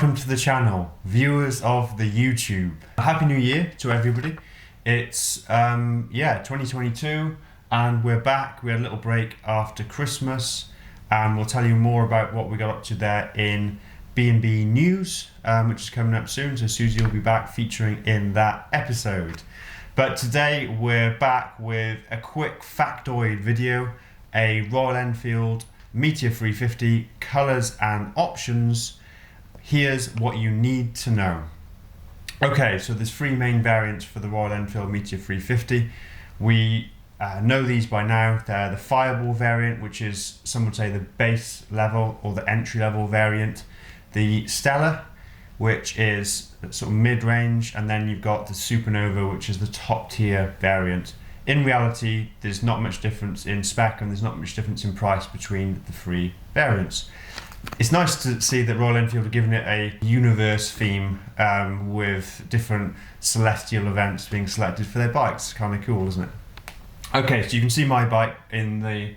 Welcome to the channel, viewers of the YouTube. Happy New Year to everybody. It's 2022 and we're back. We had a little break after Christmas and we'll tell you more about what we got up to there in B&B News, which is coming up soon. So Susie will be back featuring in that episode. But today we're back with a quick factoid video, a Royal Enfield Meteor 350, colours and options. Here's what you need to know. Okay, so there's three main variants for the Royal Enfield Meteor 350. We know these by now. They're the Fireball variant, which is, some would say, the base level or the entry level variant. The Stellar, which is sort of mid-range, and then you've got the Supernova, which is the top tier variant. In reality, there's not much difference in spec and there's not much difference in price between the three variants. It's nice to see that Royal Enfield are giving it a universe theme with different celestial events being selected for their bikes. Kind of cool, isn't it? Okay, so you can see my bike in the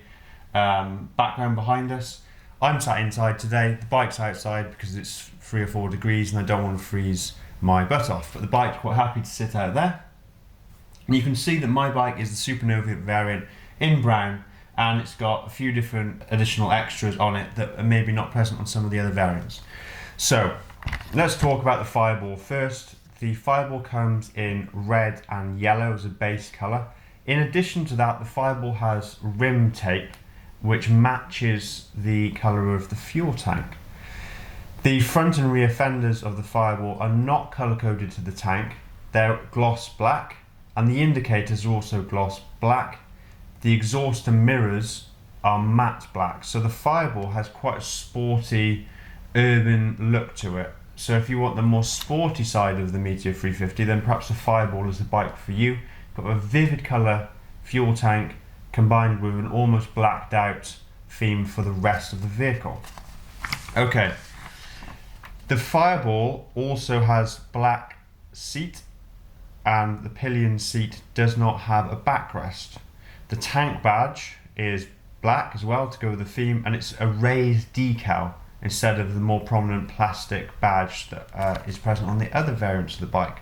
background behind us. I'm sat inside today, the bike's outside because it's 3 or 4 degrees and I don't want to freeze my butt off, but the bike's quite happy to sit out there. And you can see that my bike is the Supernova variant in brown, and it's got a few different additional extras on it that are maybe not present on some of the other variants. So let's talk about the Fireball first. The Fireball comes in red and yellow as a base colour. In addition to that, the Fireball has rim tape which matches the colour of the fuel tank. The front and rear fenders of the Fireball are not colour coded to the tank. They're gloss black, and the indicators are also gloss black. The exhaust and mirrors are matte black, so the Fireball has quite a sporty, urban look to it. So if you want the more sporty side of the Meteor 350, then perhaps the Fireball is the bike for you. Got a vivid colour fuel tank combined with an almost blacked out theme for the rest of the vehicle. Okay, the Fireball also has black seat, and the pillion seat does not have a backrest. The tank badge is black as well to go with the theme, and it's a raised decal instead of the more prominent plastic badge that is present on the other variants of the bike.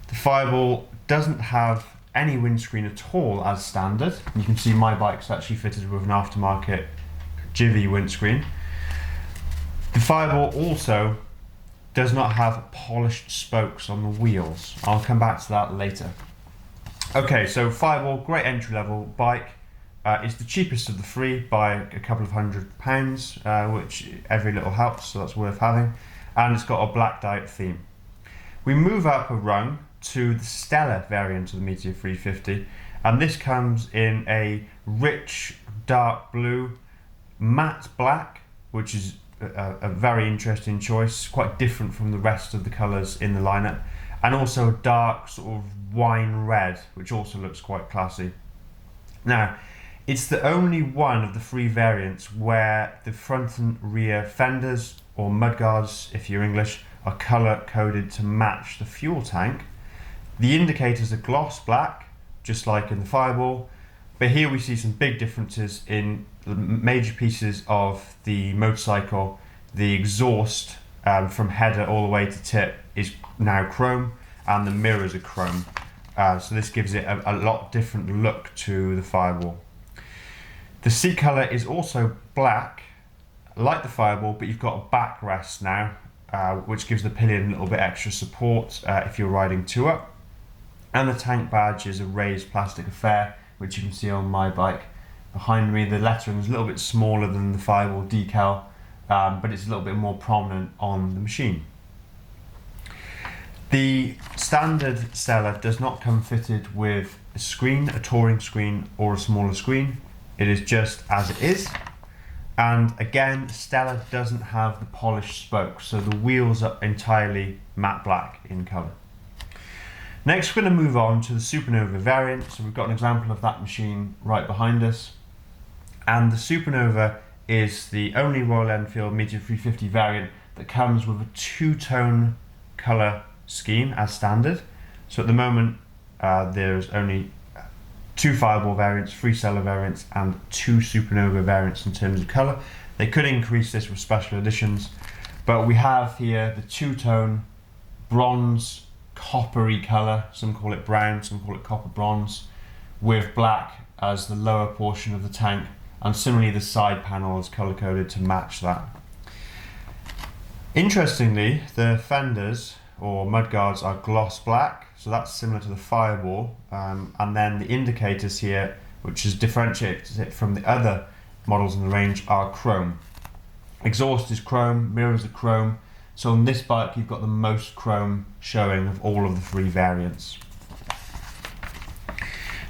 The Fireball doesn't have any windscreen at all as standard. You can see my bike's actually fitted with an aftermarket Jivy windscreen. The Fireball also does not have polished spokes on the wheels. I'll come back to that later. Okay, so Fireball, great entry level bike. It's the cheapest of the three by a couple of £100, which every little helps, so that's worth having. And it's got a blacked out theme. We move up a rung to the Stellar variant of the Meteor 350, and this comes in a rich dark blue, matte black, which is a very interesting choice, quite different from the rest of the colours in the lineup, and also a dark sort of wine red, which also looks quite classy. Now, it's the only one of the three variants where the front and rear fenders, or mudguards if you're English, are colour coded to match the fuel tank. The indicators are gloss black, just like in the Fireball, but here we see some big differences in the major pieces of the motorcycle. The exhaust from header all the way to tip is now chrome, and the mirrors are chrome. So this gives it a lot different look to the Fireball. The seat colour is also black, like the Fireball, but you've got a backrest now, which gives the pillion a little bit extra support if you're riding two up. And the tank badge is a raised plastic affair, which you can see on my bike. Behind me, the lettering is a little bit smaller than the Fireball decal, but it's a little bit more prominent on the machine. The standard Stellar does not come fitted with a screen, a touring screen, or a smaller screen. It is just as it is. And again, Stellar doesn't have the polished spokes, so the wheels are entirely matte black in colour. Next, we're going to move on to the Supernova variant. So we've got an example of that machine right behind us. And the Supernova is the only Royal Enfield Meteor 350 variant that comes with a two-tone colour scheme as standard. So at the moment, there's only 2 Fireball variants, 3 Stellar variants, and 2 Supernova variants in terms of colour. They could increase this with special editions, But we have here the two-tone bronze coppery colour, some call it brown, some call it copper bronze, with black as the lower portion of the tank, and similarly the side panel is colour coded to match that. Interestingly, the fenders or mudguards are gloss black, so that's similar to the Fireball, and then the indicators here, which is differentiates it from the other models in the range, are chrome. Exhaust is chrome, mirrors are chrome, so on this bike you've got the most chrome showing of all of the three variants.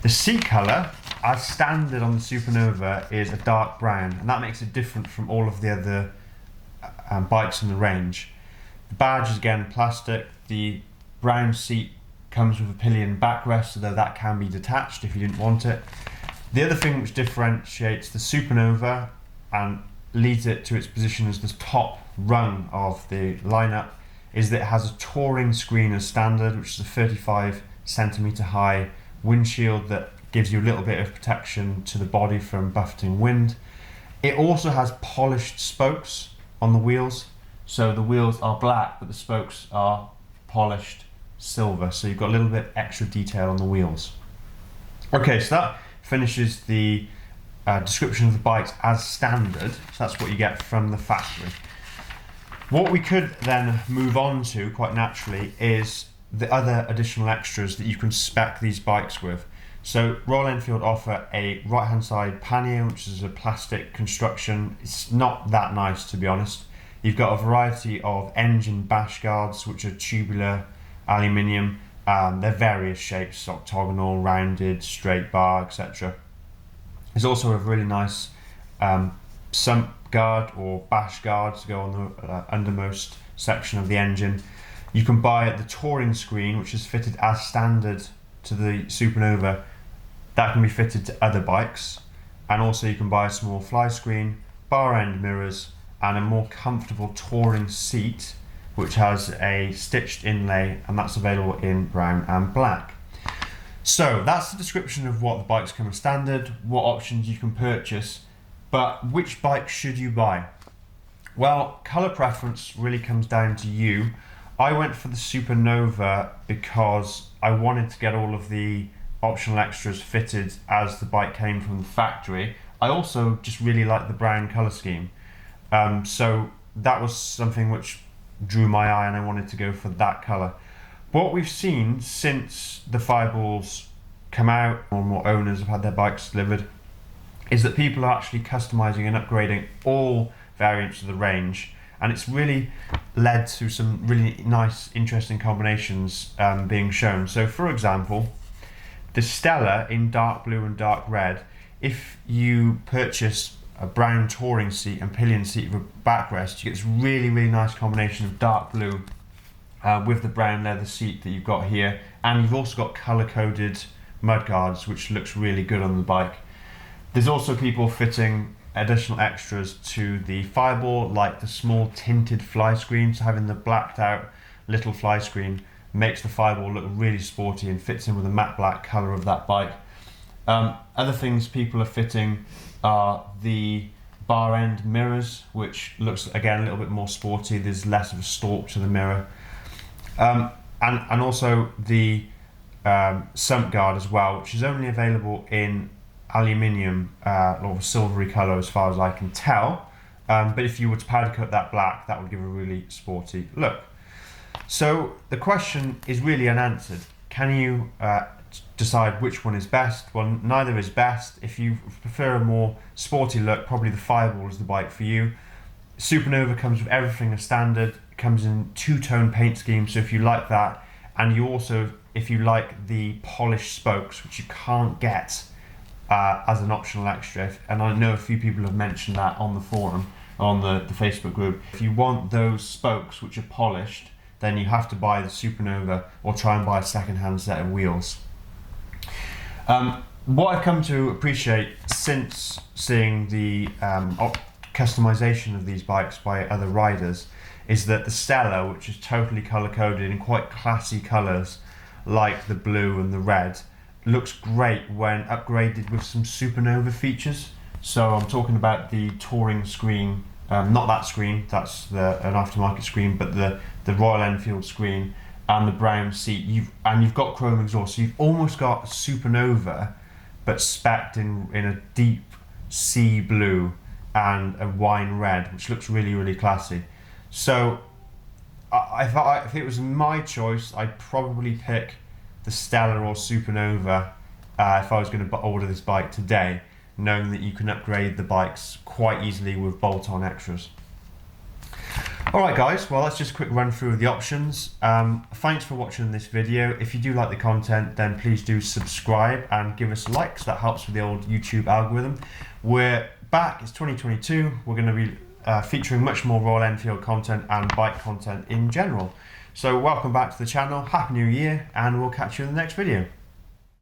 The seat colour, as standard on the Supernova, is a dark brown, and that makes it different from all of the other bikes in the range. The badge is again plastic. The brown seat comes with a pillion backrest, although that can be detached if you didn't want it. The other thing which differentiates the Supernova and leads it to its position as the top rung of the lineup is that it has a touring screen as standard, which is a 35cm high windshield that gives you a little bit of protection to the body from buffeting wind. It also has polished spokes on the wheels, so the wheels are black but the spokes are polished silver, so you've got a little bit extra detail on the wheels. Okay, so that finishes the description of the bikes as standard, so that's what you get from the factory. What we could then move on to quite naturally is the other additional extras that you can spec these bikes with. So Royal Enfield offer a right hand side pannier, which is a plastic construction. It's not that nice, to be honest. You've got a variety of engine bash guards, which are tubular aluminium. They're various shapes, octagonal, rounded, straight bar, etc. There's also a really nice sump guard or bash guard to go on the undermost section of the engine. You can buy the touring screen, which is fitted as standard to the Supernova. That can be fitted to other bikes, and also you can buy a small fly screen, bar end mirrors, and a more comfortable touring seat, which has a stitched inlay, and that's available in brown and black. So that's the description of what the bikes come as standard, what options you can purchase, but which bike should you buy? Well, colour preference really comes down to you. I went for the Supernova because I wanted to get all of the optional extras fitted as the bike came from the factory. I also just really like the brown colour scheme. So that was something which drew my eye and I wanted to go for that colour. What we've seen since the Fireballs come out, more and more owners have had their bikes delivered, is that people are actually customising and upgrading all variants of the range, and it's really led to some really nice, interesting combinations being shown. So for example, the Stella in dark blue and dark red, if you purchase a brown touring seat and pillion seat with a backrest, you get this really, really nice combination of dark blue with the brown leather seat that you've got here, and you've also got colour-coded mudguards, which looks really good on the bike. There's also people fitting additional extras to the Fireball, like the small tinted fly screen, so having the blacked out little fly screen makes the Fireball look really sporty and fits in with the matte black colour of that bike. Other things people are fitting are the bar end mirrors, which looks again a little bit more sporty. There's less of a stalk to the mirror, and also the sump guard as well, which is only available in aluminium or silvery colour as far as I can tell, but if you were to powder coat that black, that would give a really sporty look. So the question is really unanswered. Can you decide which one is best? Well, neither is best. If you prefer a more sporty look, probably the Fireball is the bike for you. Supernova comes with everything as standard. It comes in two-tone paint scheme, so if you like that, and you also, if you like the polished spokes, which you can't get as an optional extra, and I know a few people have mentioned that on the forum, on the Facebook group. If you want those spokes which are polished, then you have to buy the Supernova or try and buy a second-hand set of wheels. What I've come to appreciate since seeing the customization of these bikes by other riders is that the Stella, which is totally colour-coded in quite classy colours like the blue and the red, looks great when upgraded with some Supernova features. So I'm talking about the touring screen Not that screen, that's an aftermarket screen, but the Royal Enfield screen and the brown seat. You've got chrome exhaust, so you've almost got a Supernova, but specced in a deep sea blue and a wine red, which looks really, really classy. So if it was my choice, I'd probably pick the Stella or Supernova if I was going to order this bike today, knowing that you can upgrade the bikes quite easily with bolt-on extras. Alright guys, well that's just a quick run through of the options. Thanks for watching this video. If you do like the content, then please do subscribe and give us a like, so that helps with the old YouTube algorithm. We're back, it's 2022, we're going to be featuring much more Royal Enfield content and bike content in general. So welcome back to the channel, Happy New Year, and we'll catch you in the next video.